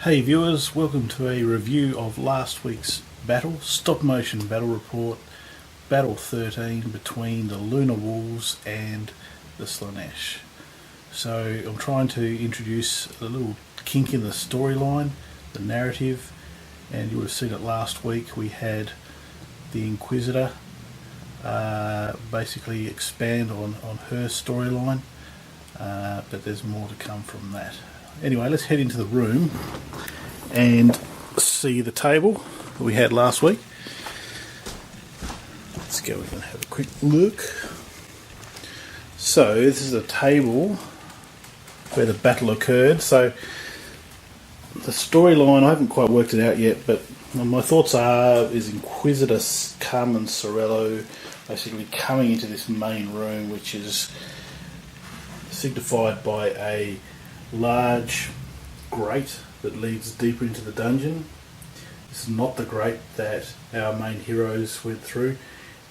Hey viewers, welcome to a review of last week's battle, stop motion battle report, battle 13 between the Lunar Wolves and the Slaanesh. So I'm trying to introduce a little kink in the storyline, the narrative, and you would have seen it last week. We had the Inquisitor basically expand on her storyline, but there's more to come from that. Anyway, let's head into the room and see the table that we had last week. Let's go in and have a quick look. So this is a table where the battle occurred. So the storyline, I haven't quite worked it out yet, but my thoughts is Inquisitor Carmen Sorello basically coming into this main room, which is signified by a large grate that leads deeper into the dungeon. This is not the grate that our main heroes went through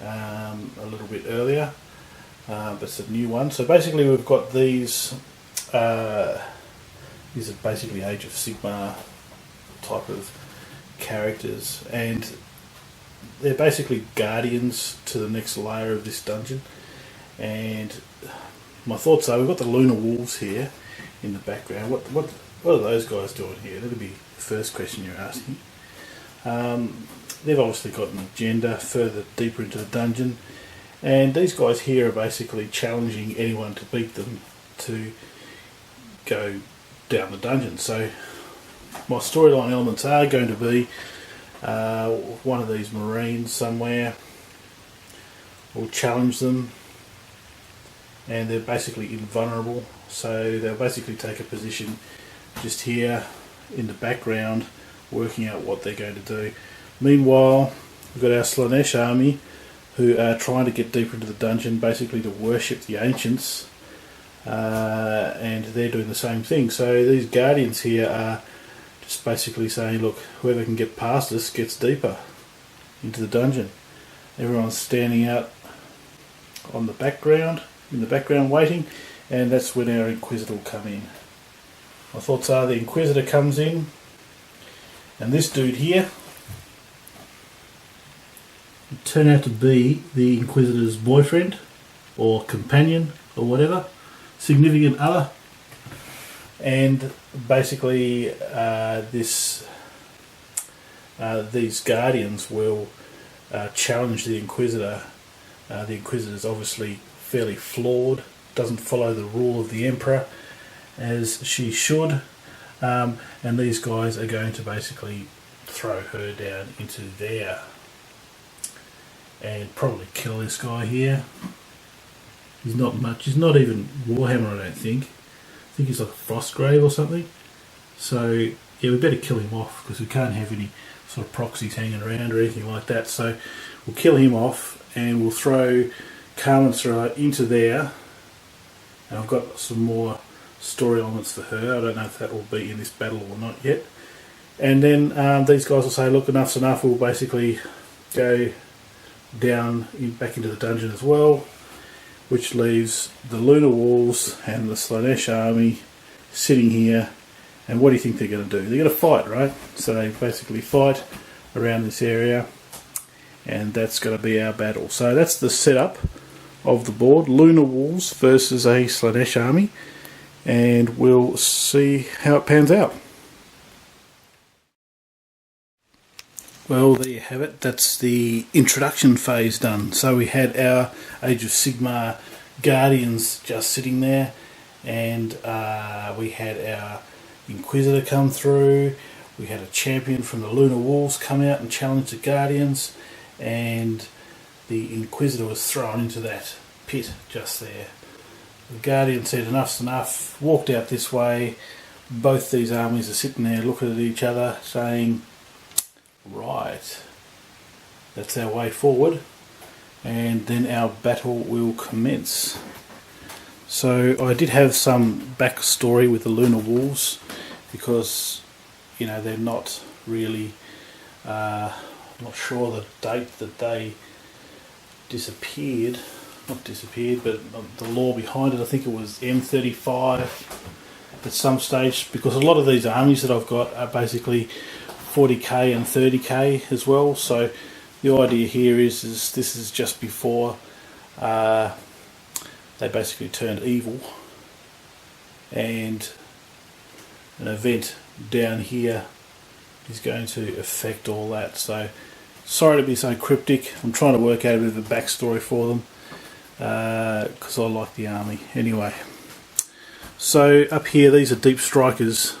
a little bit earlier, but it's a new one. So basically we've got these are basically Age of Sigmar type of characters, and they're basically guardians to the next layer of this dungeon. And my thoughts are, we've got the Lunar Wolves here in the background. What are those guys doing here? That'll be the first question you're asking. They've obviously got an agenda further deeper into the dungeon, and these guys here are basically challenging anyone to beat them to go down the dungeon. So my storyline elements are going to be one of these Marines somewhere will challenge them, and they're basically invulnerable. So they'll basically take a position just here in the background, working out what they're going to do. Meanwhile, we've got our Slaanesh army who are trying to get deeper into the dungeon, basically to worship the ancients, and they're doing the same thing. So these guardians here are just basically saying, look, whoever can get past us gets deeper into the dungeon. Everyone's standing out on the background, in the background waiting, and that's when our Inquisitor will come in. My thoughts are the Inquisitor comes in, and this dude here would turn out to be the Inquisitor's boyfriend or companion or whatever, significant other. And basically these guardians will challenge the Inquisitor. The Inquisitor is obviously fairly flawed, doesn't follow the rule of the Emperor as she should, and these guys are going to basically throw her down into there and probably kill this guy here. He's not much, he's not even Warhammer, I don't think. I think he's like Frostgrave or something. So yeah, we better kill him off, because we can't have any sort of proxies hanging around or anything like that. So we'll kill him off, and we'll throw Carmen Sorello into there. And I've got some more story elements for her. I don't know if that will be in this battle or not yet. And then these guys will say, look, enough's enough. We'll basically go down back into the dungeon as well, which leaves the Lunar Wolves and the Slaanesh army sitting here. And what do you think they're going to do? They're going to fight, right? So they basically fight around this area, and that's going to be our battle. So that's the setup of the board: Lunar Wolves versus a Slaanesh army, and we'll see how it pans out. Well, there you have it. That's the introduction phase done. So we had our Age of Sigmar guardians just sitting there, and we had our Inquisitor come through. We had a champion from the Lunar Wolves come out and challenge the guardians, and the Inquisitor was thrown into that pit just there. The Guardian said enough's enough, walked out this way. Both these armies are sitting there looking at each other saying, right, that's our way forward, and then our battle will commence. So I did have some backstory with the Lunar Wolves, because you know, they're not really not sure the date that they not disappeared, but the lore behind it. I think it was M35 at some stage, because a lot of these armies that I've got are basically 40k and 30k as well. So the idea here is this is just before they basically turned evil, and an event down here is going to affect all that. So sorry to be so cryptic. I'm trying to work out a bit of a backstory for them because I like the army. Anyway, so up here these are deep strikers.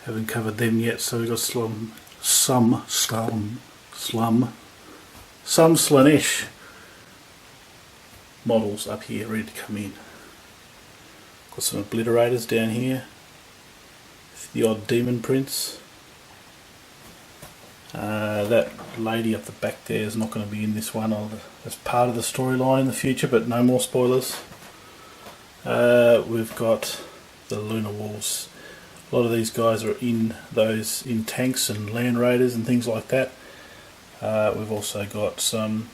Haven't covered them yet. So we've got some Slaanesh models up here ready to come in. Got some obliterators down here. The odd demon prince. That lady up the back there is not going to be in this one. That's part of the storyline in the future, but no more spoilers. We've got the Lunar Wolves. A lot of these guys are in tanks and land raiders and things like that. We've also got some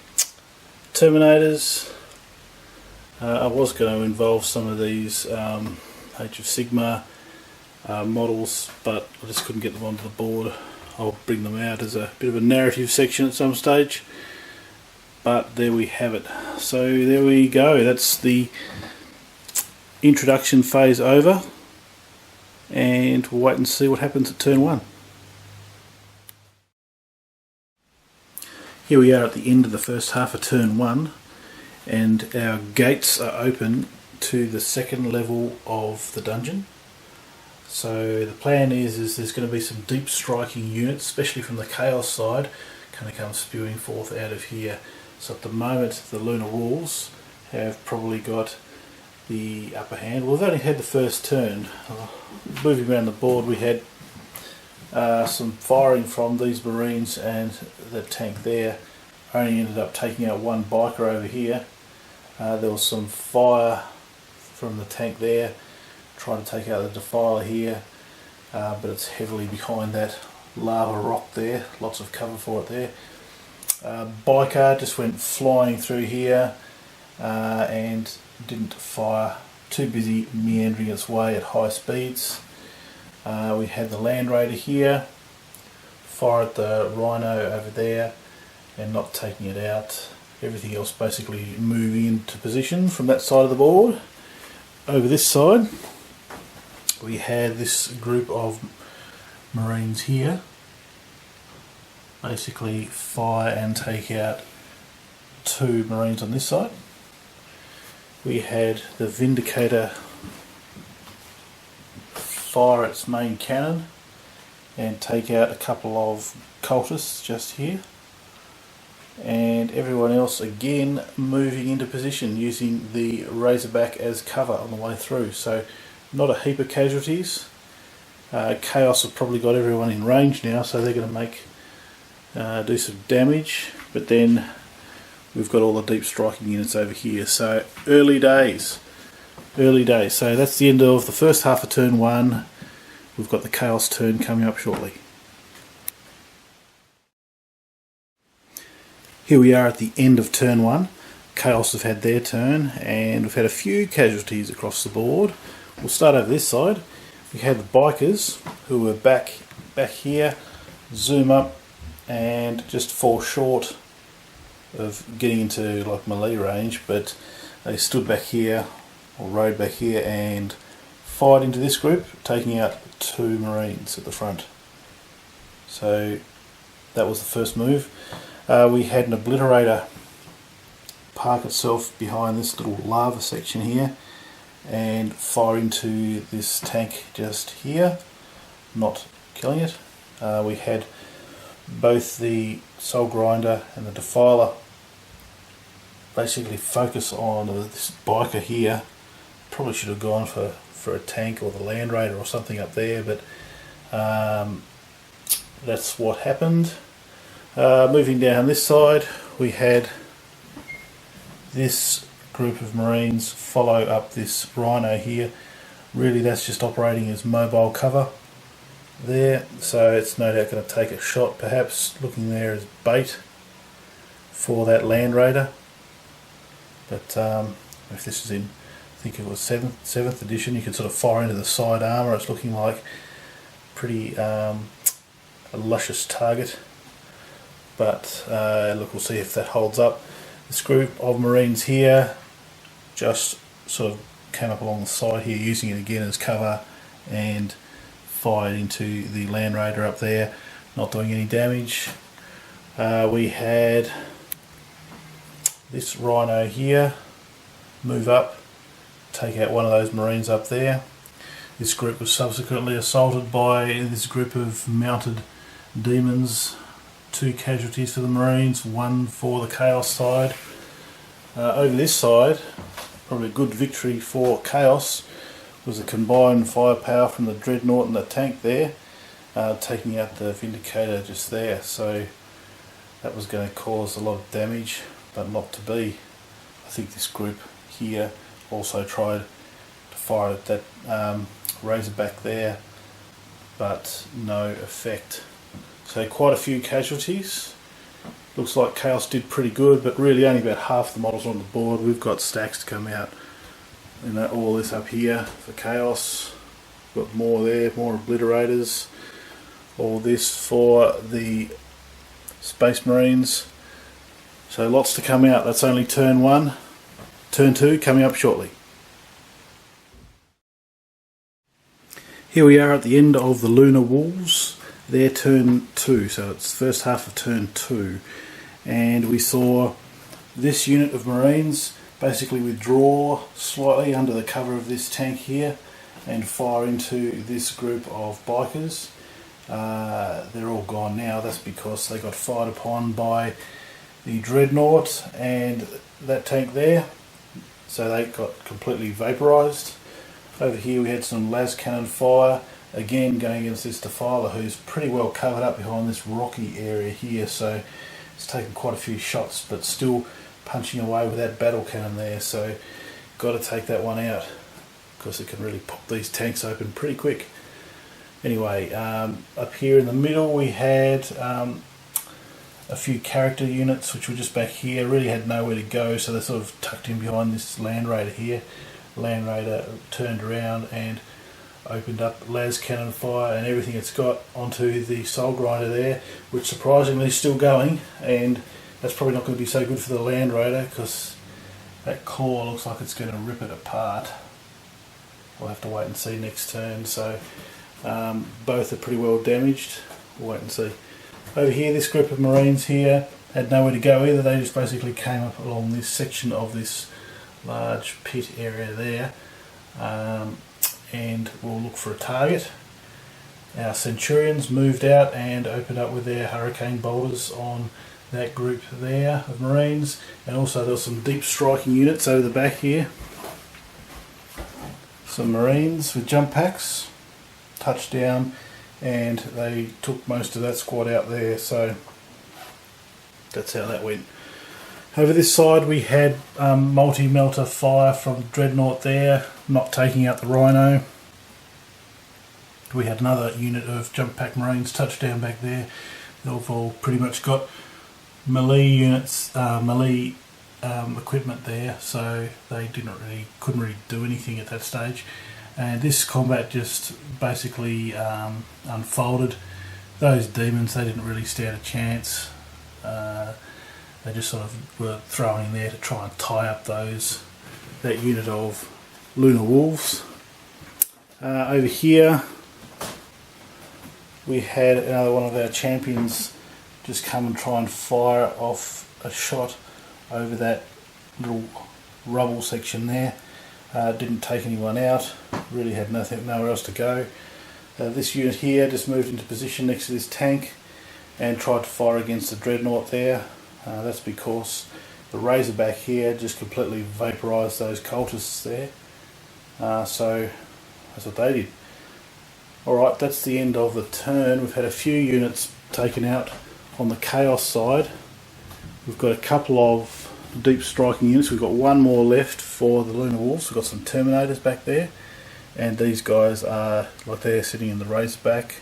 Terminators. I was going to involve some of these Age of Sigmar models, but I just couldn't get them onto the board. I'll bring them out as a bit of a narrative section at some stage, but there we have it. So there we go, that's the introduction phase over, and we'll wait and see what happens at turn 1. Here we are at the end of the first half of turn 1, and our gates are open to the second level of the dungeon. So the plan is there's going to be some deep striking units, especially from the Chaos side, kind of come spewing forth out of here. So at the moment the Lunar Wolves have probably got the upper hand. We've only had the first turn. Moving around the board, we had some firing from these Marines, and the tank there only ended up taking out one biker over here. There was some fire from the tank there trying to take out the defiler here, but it's heavily behind that lava rock there. Lots of cover for it there. Biker just went flying through here and didn't fire. Too busy meandering its way at high speeds. We had the Land Raider here, fire at the Rhino over there and not taking it out. Everything else basically moving into position from that side of the board. Over this side we had this group of Marines here basically fire and take out 2 Marines on this side. We had the Vindicator fire its main cannon and take out a couple of cultists just here, and everyone else again moving into position using the Razorback as cover on the way through. So not a heap of casualties. Chaos have probably got everyone in range now, so they're going to do some damage, but then we've got all the deep striking units over here. So early days. So that's the end of the first half of turn 1. We've got the Chaos turn coming up shortly. Here we are at the end of turn 1. Chaos have had their turn, and we've had a few casualties across the board. We'll start over this side. We had the Bikers who were back here, zoom up and just fall short of getting into like melee range, but they stood back here or rode back here and fired into this group, taking out 2 Marines at the front. So that was the first move. We had an Obliterator park itself behind this little lava section here and fire into this tank just here, not killing it. We had both the Soul Grinder and the Defiler basically focus on this biker here. Probably should have gone for a tank or the Land Raider or something up there, but that's what happened. Moving down this side, we had this group of Marines follow up this Rhino here. Really that's just operating as mobile cover there, so it's no doubt going to take a shot, perhaps looking there as bait for that Land Raider. But if this is in think it was 7th edition. You can sort of fire into the side armour. It's looking like pretty a luscious target, but look, we'll see if that holds up. This group of Marines here just sort of came up along the side here, using it again as cover, and fired into the Land Raider up there, not doing any damage. We had this Rhino here move up, take out one of those Marines up there. This group was subsequently assaulted by this group of mounted demons. 2 casualties for the Marines, 1 for the Chaos side. Over this side, probably a good victory for Chaos, was the combined firepower from the Dreadnought and the tank there, taking out the Vindicator just there. So that was going to cause a lot of damage, but not to be. I think this group here also tried to fire at that Razorback there, but no effect. So quite a few casualties. Looks like Chaos did pretty good, but really only about half the models on the board. We've got stacks to come out. All this up here for Chaos. Got more there, more Obliterators. All this for the Space Marines. So lots to come out. That's only turn 1. Turn 2 coming up shortly. Here we are at the end of the Lunar Wolves. Their turn 2, so it's first half of turn 2, and we saw this unit of Marines basically withdraw slightly under the cover of this tank here and fire into this group of bikers. They're all gone now. That's because they got fired upon by the Dreadnought and that tank there, so they got completely vaporised. Over here we had some las cannon fire, again going against this Defiler, who's pretty well covered up behind this rocky area here, so it's taken quite a few shots but still punching away with that battle cannon there, so got to take that one out because it can really pop these tanks open pretty quick. Anyway, up here in the middle we had a few character units which were just back here, really had nowhere to go, so they're sort of tucked in behind this Land Raider here. Land Raider turned around and opened up las cannon fire and everything it's got onto the Soul Grinder there, which surprisingly is still going, and that's probably not going to be so good for the Land Raider because that claw looks like it's going to rip it apart. We'll have to wait and see next turn. So both are pretty well damaged. We'll wait and see. Over here, this group of Marines here had nowhere to go either. They just basically came up along this section of this large pit area there, and we'll look for a target. Our Centurions moved out and opened up with their Hurricane Bolters on that group there of Marines, and also there were some deep striking units over the back here. Some Marines with jump packs touched down and they took most of that squad out there, so that's how that went. Over this side we had multi-melter fire from Dreadnought there, not taking out the Rhino. We had another unit of jump pack Marines touch down back there. They've all pretty much got melee units, melee equipment there, so they couldn't really do anything at that stage. And this combat just basically unfolded. Those demons, they didn't really stand a chance. They just sort of were thrown in there to try and tie up that unit of Lunar Wolves. Over here we had another one of our champions just come and try and fire off a shot over that little rubble section there. Didn't take anyone out, really had nowhere else to go. This unit here just moved into position next to this tank and tried to fire against the Dreadnought there. That's because the Razorback here just completely vaporised those cultists there. So that's what they did. Alright, that's the end of the turn. We've had a few units taken out on the Chaos side. We've got a couple of deep striking units. We've got one more left for the Lunar Wolves. We've got some Terminators back there, and these guys are like they're sitting in the Razorback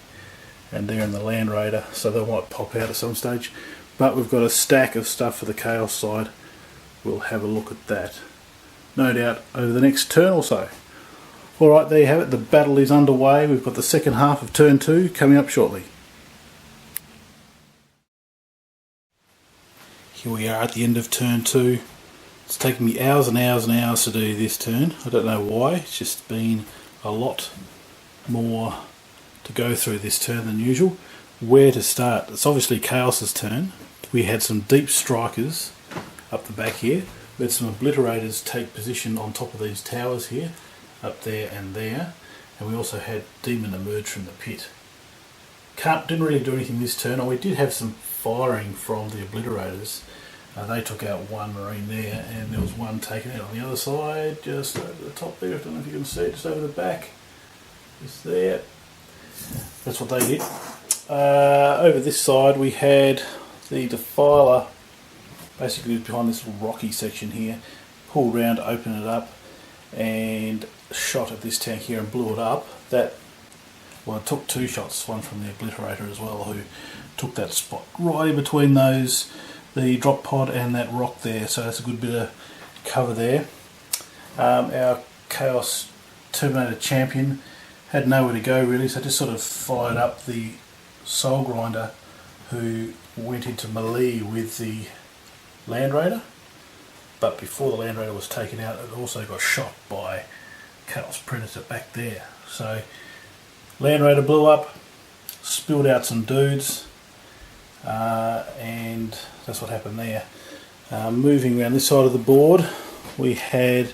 and they're in the Land Raider, so they might pop out at some stage. But we've got a stack of stuff for the Chaos side. We'll have a look at that. no doubt, over the next turn or so. Alright, there you have it. The battle is underway. We've got the second half of turn 2 coming up shortly. Here we are at the end of turn 2. It's taken me hours and hours and hours to do this turn. I don't know why. It's just been a lot more to go through this turn than usual. Where to start? It's obviously Chaos's turn. We had some deep strikers up the back here. We had some obliterators take position on top of these towers here, up there and there. And we also had Demon emerge from the pit. Didn't really do anything this turn. We did have some firing from the obliterators. They took out one marine there, and there was one taken out on the other side, just over the top there. I don't know if you can see it, just over the back. Just there. That's what they did. Over this side we had the Defiler, basically behind this little rocky section here, pulled round to open it up and shot at this tank here and blew it up. Well, it took 2 shots, one from the obliterator as well, who took that spot right in between the drop pod and that rock there, so that's a good bit of cover there. Our Chaos Terminator champion had nowhere to go really, so just sort of fired up the Soul Grinder, who went into melee with the Land Raider, but before the Land Raider was taken out, it also got shot by Chaos Predator back there. So Land Raider blew up, spilled out some dudes, and that's what happened there. Moving around this side of the board, we had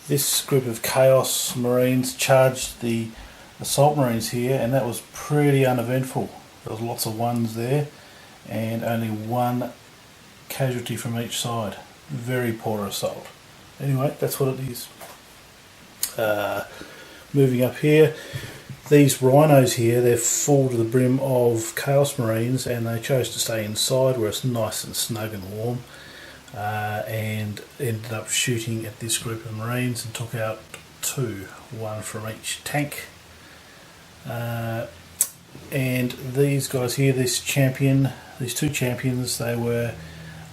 this group of Chaos Marines charged the Assault Marines here, and that was pretty uneventful. There was lots of ones there, and only one casualty from each side. Very poor assault. Anyway, that's what it is. Moving up here, these rhinos here, they're full to the brim of Chaos Marines, and they chose to stay inside where it's nice and snug and warm, and ended up shooting at this group of Marines and took out 2, one from each tank. And these guys here, these 2 champions, they were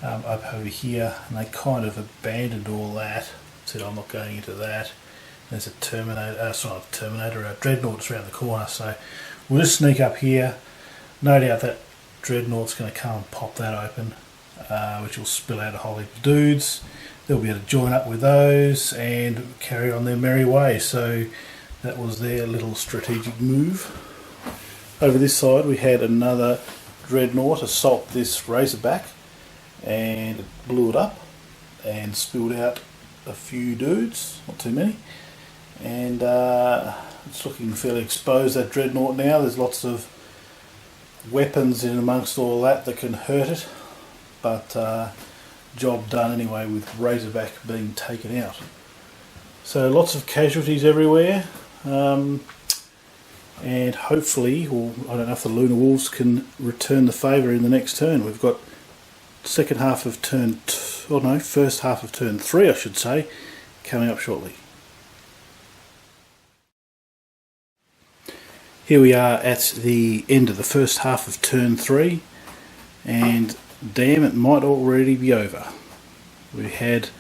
up over here, and they kind of abandoned all that, said I'm not going into that. There's a Terminator, sorry, not a Terminator, a Dreadnought's around the corner, so we'll just sneak up here. No doubt that Dreadnought's going to come and pop that open, which will spill out a whole heap of dudes. They'll be able to join up with those and carry on their merry way. So that was their little strategic move. Over this side we had another Dreadnought assault this Razorback, and it blew it up and spilled out a few dudes, not too many. And it's looking fairly exposed, that Dreadnought now. There's lots of weapons in amongst all that can hurt it, but job done anyway with Razorback being taken out. So lots of casualties everywhere, and hopefully, well, I don't know if the Lunar Wolves can return the favour in the next turn. We've got first half of turn 3 I should say, coming up shortly. Here we are at the end of the first half of turn 3, and damn, it might already be over. We had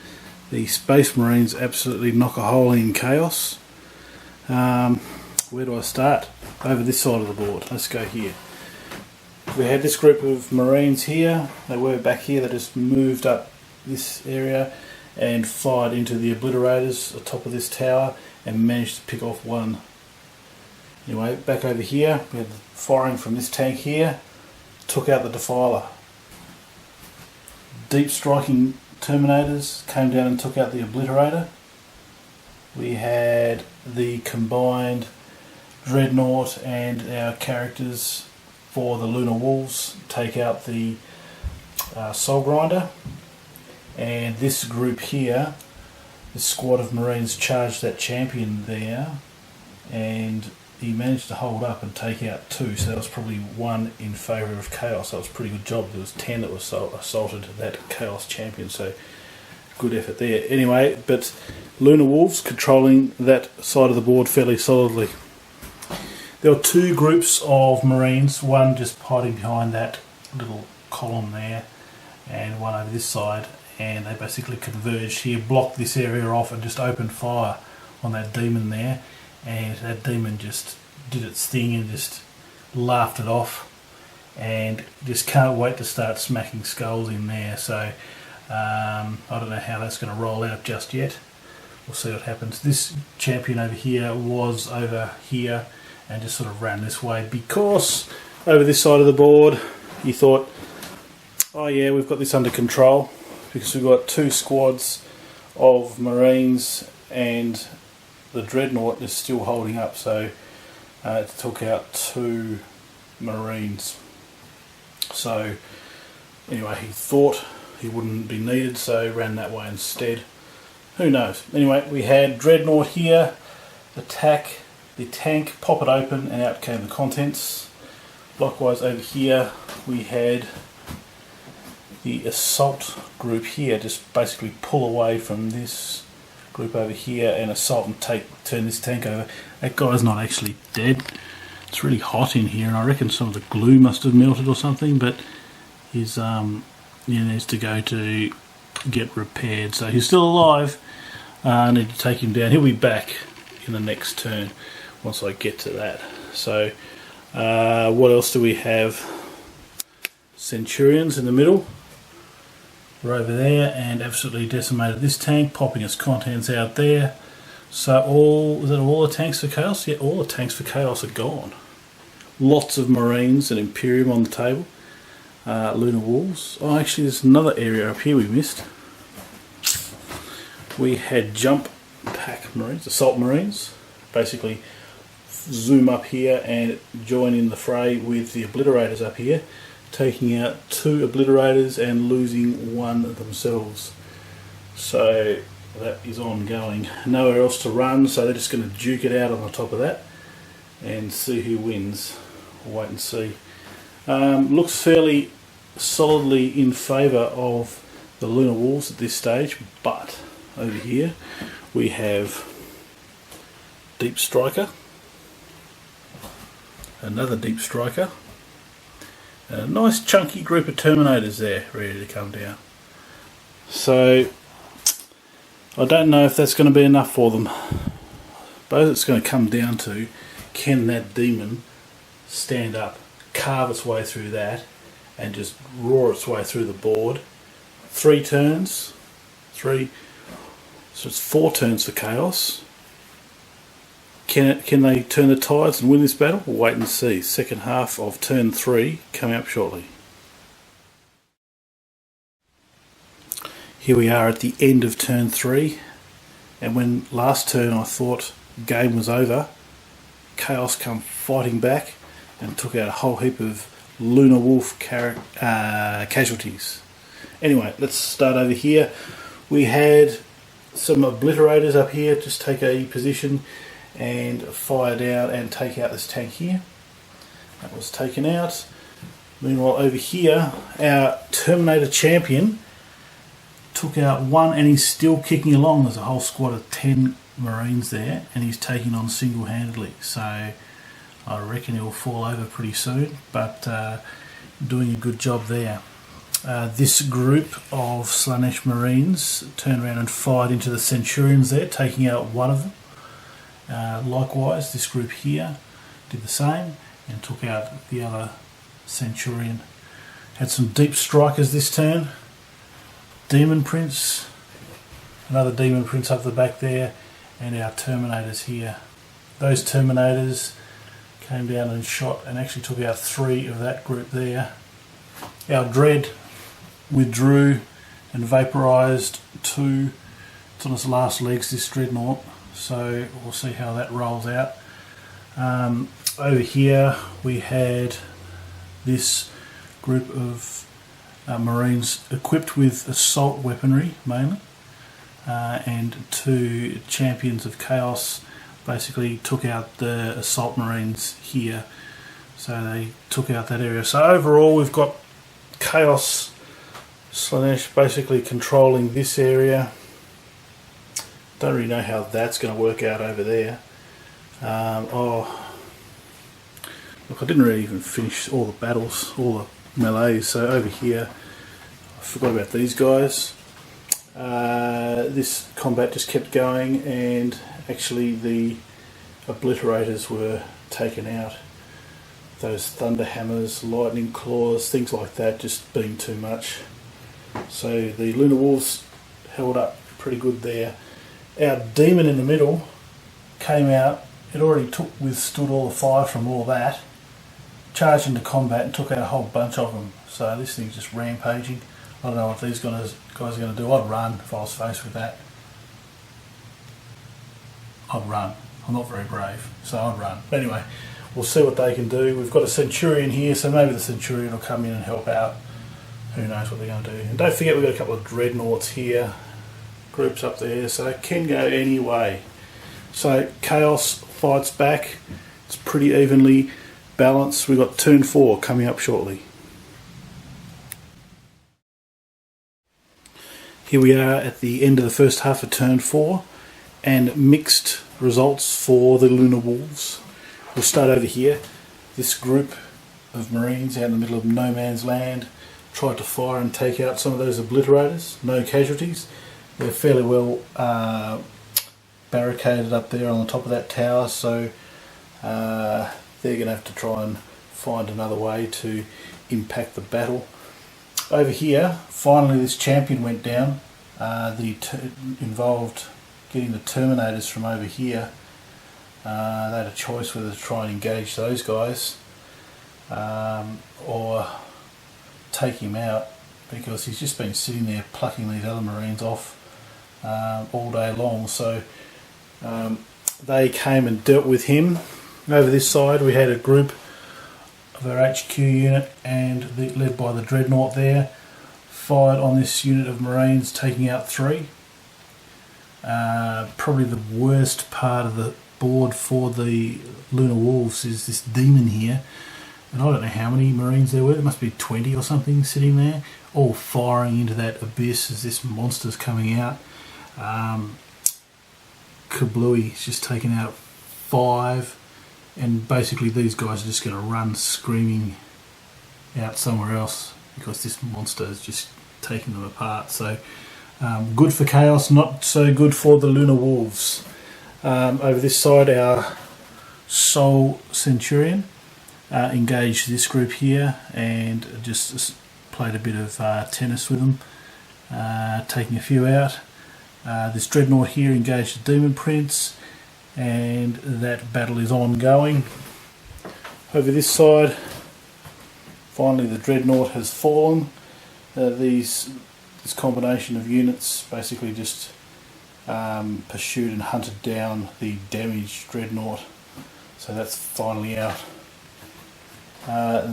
the Space Marines absolutely knock a hole in Chaos. Where do I start? Over this side of the board. Let's go here. We had this group of Marines here. They were back here. They just moved up this area and fired into the obliterators at the top of this tower and managed to pick off one. Anyway, back over here, we had firing from this tank here, took out the Defiler. Deep striking Terminators came down and took out the Obliterator. We had the combined Dreadnought and our characters for the Lunar Wolves take out the Soul Grinder. And this group here, this squad of Marines charged that champion there, and he managed to hold up and take out 2, so that was probably 1 in favour of Chaos. That was a pretty good job. There was 10 that was assaulted that Chaos champion, so good effort there. Anyway, but Lunar Wolves controlling that side of the board fairly solidly. There were 2 groups of Marines, one just hiding behind that little column there, and one over this side, and they basically converged here, blocked this area off and just opened fire on that demon there, and that demon just did its thing and just laughed it off, and just can't wait to start smacking skulls in there. So I don't know how that's going to roll out just yet. We'll see what happens. This champion over here was over here and just sort of ran this way because over this side of the board he thought, oh yeah, we've got this under control, because we've got 2 squads of Marines and the Dreadnought is still holding up, so it took out 2 Marines. So anyway, he thought he wouldn't be needed, so ran that way instead. Who knows? Anyway, we had Dreadnought here, attack the tank, pop it open, and out came the contents. Likewise over here we had the assault group here, just basically pull away from this group over here and assault and turn this tank over. That guy's not actually dead. It's really hot in here, and I reckon some of the glue must have melted or something, but he's he needs to go to get repaired, so he's still alive. I need to take him down. He'll be back in the next turn once I get to that. So what else do we have? Centurions in the middle. We're over there and absolutely decimated this tank, popping its contents out there. So is that all the tanks for Chaos? Yeah, all the tanks for Chaos are gone. Lots of Marines and Imperium on the table. Lunar Wolves. Oh, actually there's another area up here we missed. We had jump pack Marines, assault Marines. Basically zoom up here and join in the fray with the obliterators up here, taking out 2 obliterators and losing 1 themselves. So that is ongoing. Nowhere else to run, so they're just going to duke it out on the top of that and see who wins. We'll wait and see. Looks fairly solidly in favour of the Lunar Wolves at this stage, but over here we have Deep Striker, another Deep Striker, and a nice chunky group of Terminators there ready to come down. So I don't know if that's going to be enough for them. But it's going to come down to, can that demon stand up, carve its way through that and just roar its way through the board. 3 turns, so it's 4 turns for Chaos. Can they turn the tides and win this battle? We'll wait and see. Second half of turn 3 coming up shortly. Here we are at the end of turn 3, and when last turn I thought game was over, Chaos come fighting back and took out a whole heap of Lunar Wolf casualties. Anyway, let's start over here. We had some obliterators up here, just take a position and fire down and take out this tank here. That was taken out. Meanwhile over here, our Terminator champion took out 1 and he's still kicking along. There's a whole squad of 10 Marines there and he's taking on single-handedly. So I reckon he'll fall over pretty soon, but doing a good job there. This group of Slaanesh Marines turned around and fired into the Centurions there, taking out 1 of them. Likewise, this group here did the same and took out the other Centurion. Had some Deep Strikers this turn. Demon Prince, another Demon Prince up the back there, and our Terminators here. Those Terminators came down and shot and actually took out 3 of that group there. Our Dread withdrew and vaporised 2. It's on its last legs, this Dreadnought, so we'll see how that rolls out. Over here we had this group of Marines equipped with assault weaponry mainly, and 2 champions of Chaos basically took out the assault Marines here, so they took out that area. So overall we've got Chaos Slaanesh basically controlling this area. Don't really know how that's going to work out over there. Look, I didn't really even finish all the battles, all the melees. So over here, I forgot about these guys. this combat just kept going, and actually the obliterators were taken out. Those thunder hammers, lightning claws, things like that just being too much. So the Lunar Wolves held up pretty good there. Our demon in the middle came out. It already withstood all the fire from all that, charged into combat and took out a whole bunch of them. So this thing's just rampaging. I don't know what these guys are going to do. I'd run if I was faced with that. I'd run. I'm not very brave, so I'd run. But anyway, we'll see what they can do. We've got a Centurion here, so maybe the Centurion will come in and help out. Who knows what they're going to do. And don't forget we've got a couple of Dreadnoughts here, groups up there, so it can go any way. So Chaos fights back. It's pretty evenly balanced. We've got turn 4 coming up shortly. Here we are at the end of the first half of turn 4, and mixed results for the Lunar Wolves. We'll start over here. This group of Marines out in the middle of no man's land tried to fire and take out some of those obliterators. No casualties. They're fairly well barricaded up there on the top of that tower, so they're going to have to try and find another way to impact the battle. Over here, finally this champion went down. Involved getting the Terminators from over here. They had a choice whether to try and engage those guys or take him out, because he's just been sitting there plucking these other Marines off all day long. So they came and dealt with him. Over this side we had a group of our HQ unit, and led by the Dreadnought there, fired on this unit of Marines, taking out 3. Probably the worst part of the board for the Lunar Wolves is this demon here, and I don't know how many Marines there were. There must be 20 or something sitting there, all firing into that abyss as this monster's coming out. Kablooey has just taken out 5, and basically these guys are just going to run screaming out somewhere else because this monster is just taking them apart. So good for Chaos, not so good for the Lunar Wolves. Over this side, our Soul Centurion engaged this group here and just played a bit of tennis with them, taking a few out. This Dreadnought here engaged the Demon Prince, and that battle is ongoing. Over this side, finally the Dreadnought has fallen. This combination of units basically just pursued and hunted down the damaged Dreadnought, so that's finally out.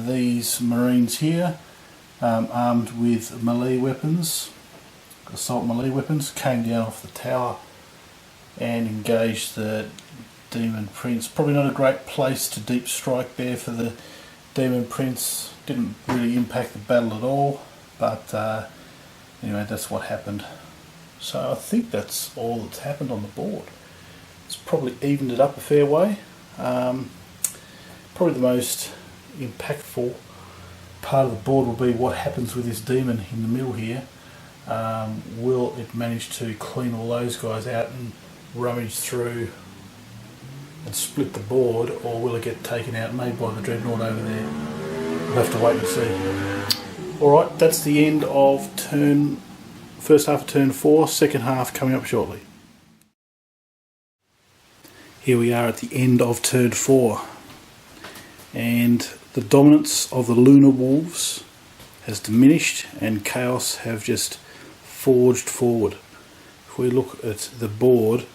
These Marines here, armed with melee weapons, assault melee weapons, came down off the tower and engaged the Demon Prince. Probably not a great place to deep strike there for the Demon Prince. Didn't really impact the battle at all, but anyway, that's what happened. So I think that's all that's happened on the board. It's probably evened it up a fair way. Probably the most impactful part of the board will be what happens with this demon in the middle here. Will it manage to clean all those guys out and rummage through and split the board, or will it get taken out maybe by the Dreadnought over there? We'll have to wait and see. Alright, that's the end of first half of turn 4, second half coming up shortly. Here we are at the end of turn 4, and the dominance of the Lunar Wolves has diminished and Chaos have just forged forward. If we look at the board,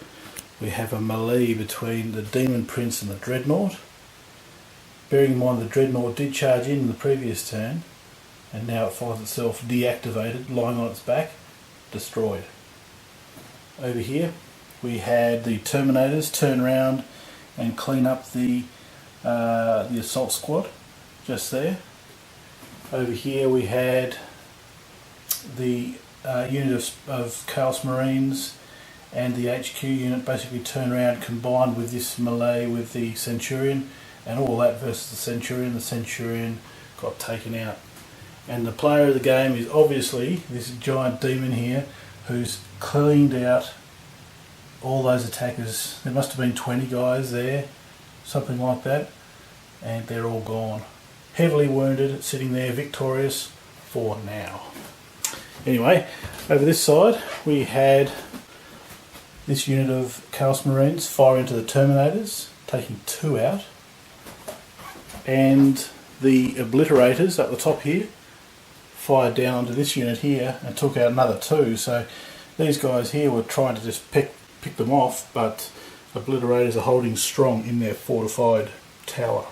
we have a melee between the Demon Prince and the Dreadnought. Bearing in mind the Dreadnought did charge in the previous turn, and now it finds itself deactivated, lying on its back, destroyed. Over here we had the Terminators turn around and clean up the assault squad just there. Over here we had the unit of Chaos Marines and the HQ unit basically turn around, combined with this melee with the Centurion, and all that versus the Centurion. The Centurion got taken out. And the player of the game is obviously this giant demon here, who's cleaned out all those attackers. There must have been 20 guys there, something like that, and they're all gone. Heavily wounded, sitting there victorious for now. Anyway, over this side we had this unit of Chaos Marines fire into the Terminators, taking 2 out, and the Obliterators up the top here fired down onto this unit here and took out another 2. So these guys here were trying to just pick them off, but Obliterators are holding strong in their fortified tower.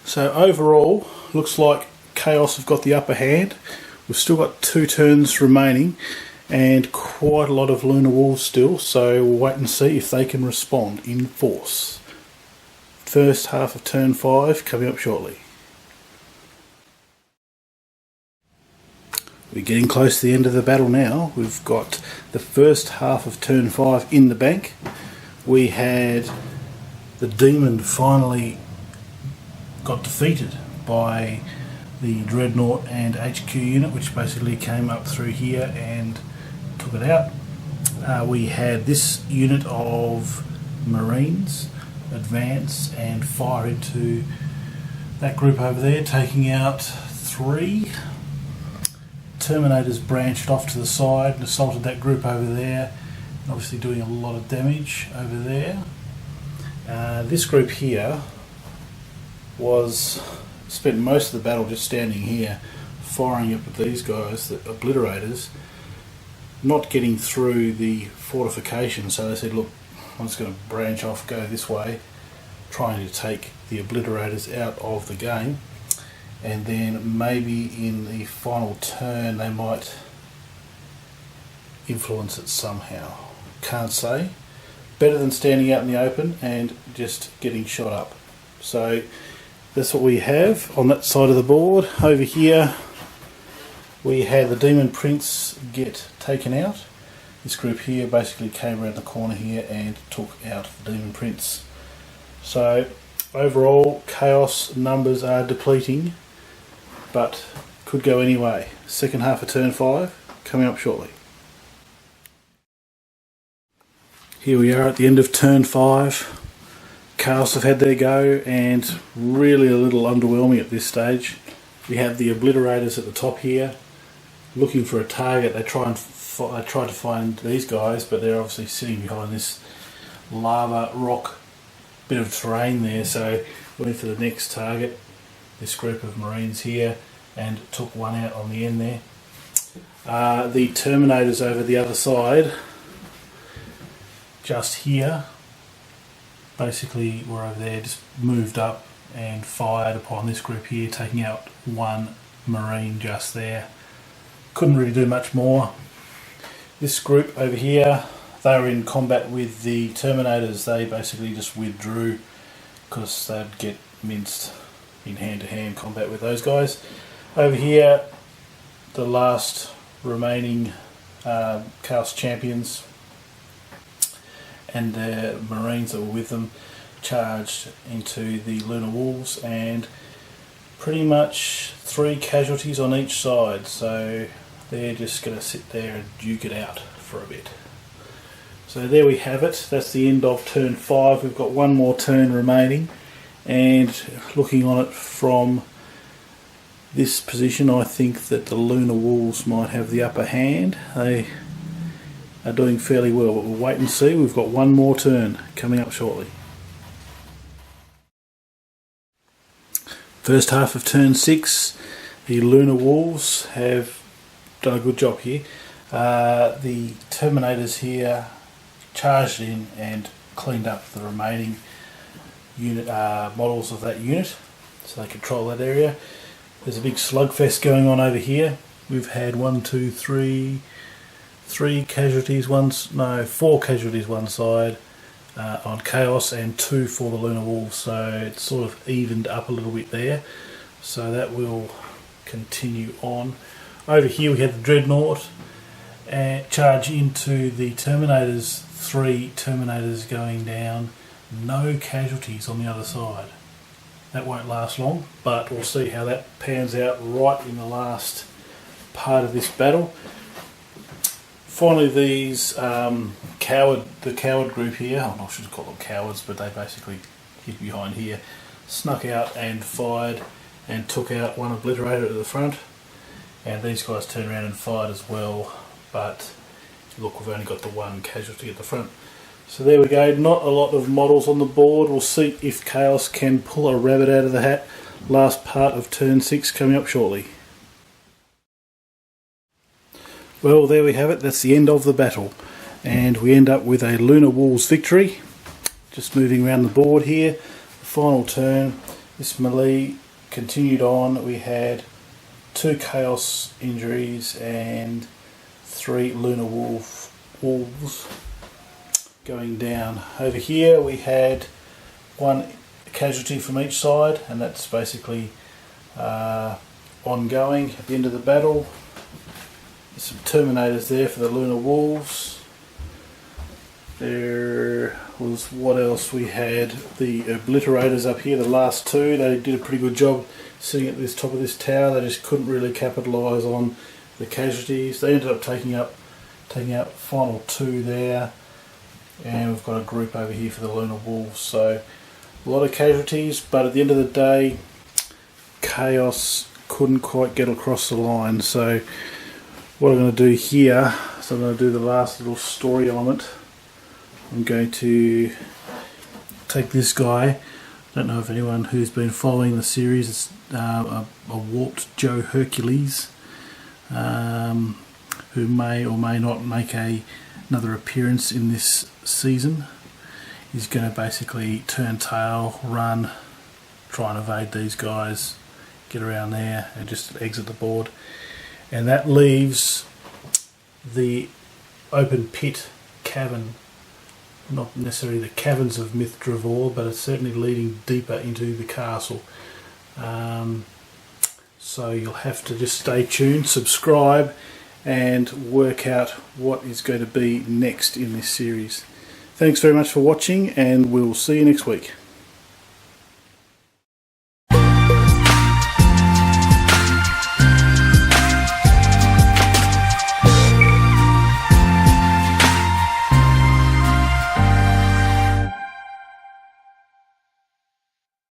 So overall, looks like Chaos have got the upper hand. We've still got 2 turns remaining and quite a lot of Lunar Wolves still, so we'll wait and see if they can respond in force. First half of turn 5 coming up shortly. We're getting close to the end of the battle now. We've got the first half of turn 5 in the bank. We had the Demon finally got defeated by the Dreadnought and HQ unit, which basically came up through here and took it out. We had this unit of Marines advance and fire into that group over there, taking out 3. Terminators branched off to the side and assaulted that group over there, obviously doing a lot of damage over there. This group here spent most of the battle just standing here firing up at these guys, the Obliterators, not getting through the fortification, so they said, look, I'm just going to branch off, go this way, trying to take the Obliterators out of the game, and then maybe in the final turn they might influence it somehow. Can't say. Better than standing out in the open and just getting shot up. So that's what we have on that side of the board. Over here we had the Demon Prince get taken out. This group here basically came around the corner here and took out the Demon Prince. So overall, Chaos numbers are depleting, but could go anyway. Second half of turn 5 coming up shortly. Here we are at the end of turn 5. Chaos have had their go and really a little underwhelming at this stage. We have the Obliterators at the top here looking for a target. They try to find these guys, but they're obviously sitting behind this lava rock bit of terrain there, so went for the next target, this group of Marines here, and took 1 out on the end there. The Terminators over the other side, just here, basically were over there, just moved up and fired upon this group here, taking out 1 Marine just there. Couldn't really do much more. This group over here, they were in combat with the Terminators. They basically just withdrew because they'd get minced in hand-to-hand combat with those guys. Over here, the last remaining Chaos Champions and the Marines that were with them charged into the Lunar Wolves, and pretty much 3 casualties on each side, so they're just going to sit there and duke it out for a bit. So there we have it. That's the end of turn 5. We've got 1 more turn remaining, and looking on it from this position, I think that the Lunar Wolves might have the upper hand. They are doing fairly well, but we'll wait and see. We've got 1 more turn coming up shortly. First half of turn 6, the Lunar Wolves have done a good job here. The Terminators here charged in and cleaned up the remaining unit models of that unit, so they control that area. There's a big slugfest going on over here. We've had 3 casualties, 4 casualties one side on Chaos, and 2 for the Lunar Wolves, so it's sort of evened up a little bit there, so that will continue on. Over here we had the Dreadnought charge into the Terminators, 3 Terminators going down, no casualties on the other side. That won't last long, but we'll see how that pans out right in the last part of this battle. Finally, these the coward group here, I'm not sure to call them cowards, but they basically hid behind here, snuck out and fired and took out one obliterator at the front, and these guys turned around and fired as well, but look, we've only got the one casualty at the front. So there we go, not a lot of models on the board. We'll see if Chaos can pull a rabbit out of the hat. Last part of turn 6 coming up shortly. Well, there we have it, that's the end of the battle, and we end up with a Lunar Wolves victory. Just moving around the board here, the final turn, this melee continued on. We had 2 Chaos injuries and 3 Lunar Wolves going down. Over here we had 1 casualty from each side, and that's basically ongoing at the end of the battle. There's some Terminators there for the Lunar Wolves. There was, what else we had, the Obliterators up here, the last 2. They did a pretty good job sitting at this top of this tower. They just couldn't really capitalise on the casualties. They ended up taking out final 2 there, and we've got a group over here for the Lunar Wolves. So a lot of casualties, but at the end of the day, Chaos couldn't quite get across the line. So what I'm going to do here is I'm going to do the last little story element. I'm going to take this guy. I don't know if anyone who's been following the series, it's a warped Joe Hercules, who may or may not make another appearance in this season. He's going to basically turn tail, run, try and evade these guys, get around there and just exit the board. And that leaves the open pit cavern, not necessarily the caverns of Myth Dravor, but it's certainly leading deeper into the castle. So you'll have to just stay tuned, subscribe, and work out what is going to be next in this series. Thanks very much for watching, and we'll see you next week.